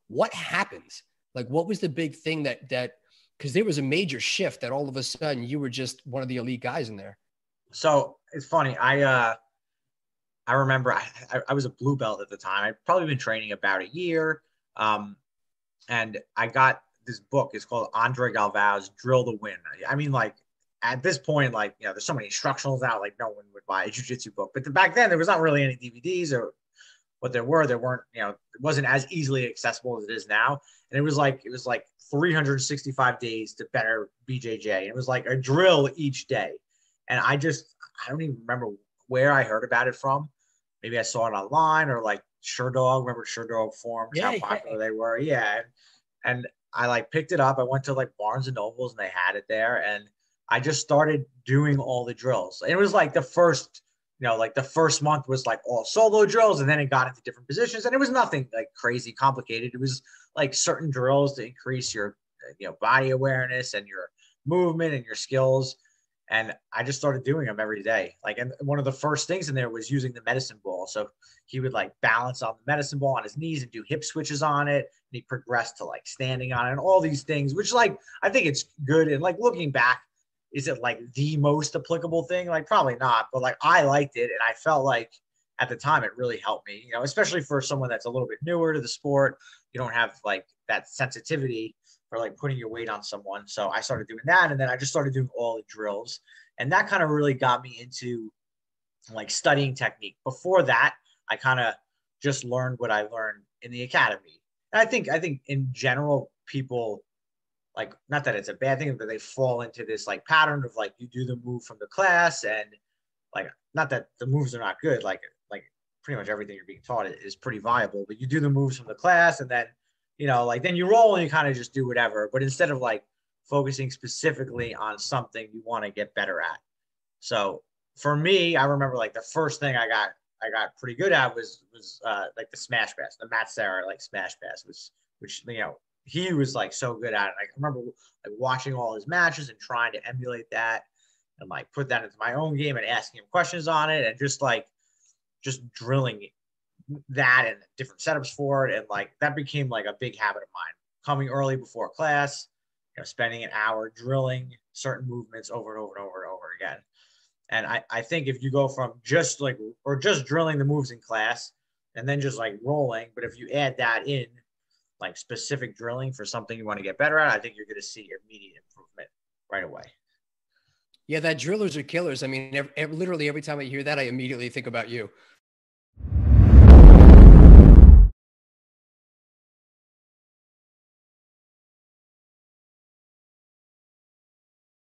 What happens? Like, what was the big thing that because there was a major shift that all of a sudden you were just one of the elite guys in there. So it's funny. I remember I was a blue belt at the time. I'd probably been training about a year. And I got this book. It's called Andre Galvao's Drill to Win. I mean, like at this point, like, you know, there's so many instructionals out, like no one would buy a jiu-jitsu book. But back then there was not really any DVDs, or what there weren't, you know, it wasn't as easily accessible as it is now. And it was like 365 days to better BJJ. It was like a drill each day. And I don't even remember where I heard about it from. Maybe I saw it online, or like SureDog. Remember SureDog forums, Yeah, how popular they were. Yeah. And I like picked it up. I went to like Barnes and Nobles and they had it there. And I just started doing all the drills. It was like the first month was like all solo drills, and then it got into different positions, and it was nothing like crazy complicated. It was like certain drills to increase your, you know, body awareness and your movement and your skills. And I just started doing them every day. Like, and one of the first things in there was using the medicine ball. So he would like balance on the medicine ball on his knees and do hip switches on it. And he progressed to like standing on it and all these things, which like, I think it's good. And like looking back, is it like the most applicable thing? Like probably not, but like I liked it. And I felt like at the time it really helped me, you know, especially for someone that's a little bit newer to the sport. You don't have like that sensitivity for like putting your weight on someone. So I started doing that. And then I just started doing all the drills. And that kind of really got me into like studying technique. Before that, I kind of just learned what I learned in the academy. And I think in general, people, like, not that it's a bad thing, but they fall into this like pattern of like, you do the move from the class, and like, not that the moves are not good. Like pretty much everything you're being taught is pretty viable, but you do the moves from the class, and then, you know, like then you roll and you kind of just do whatever. But instead of like focusing specifically on something you want to get better at. So for me, I remember like the first thing I got pretty good at was like the smash pass, the Matt Serra like smash pass, which you know, he was like so good at it. I remember like watching all his matches and trying to emulate that and like put that into my own game and asking him questions on it, and just drilling that and different setups for it. And like that became like a big habit of mine, coming early before class, you know, spending an hour drilling certain movements over and over and over and over again. And I think if you go from just like, or just drilling the moves in class and then just like rolling, but if you add that in, like specific drilling for something you want to get better at, I think you're going to see immediate improvement right away. Yeah, that drillers are killers. I mean, literally every time I hear that, I immediately think about you.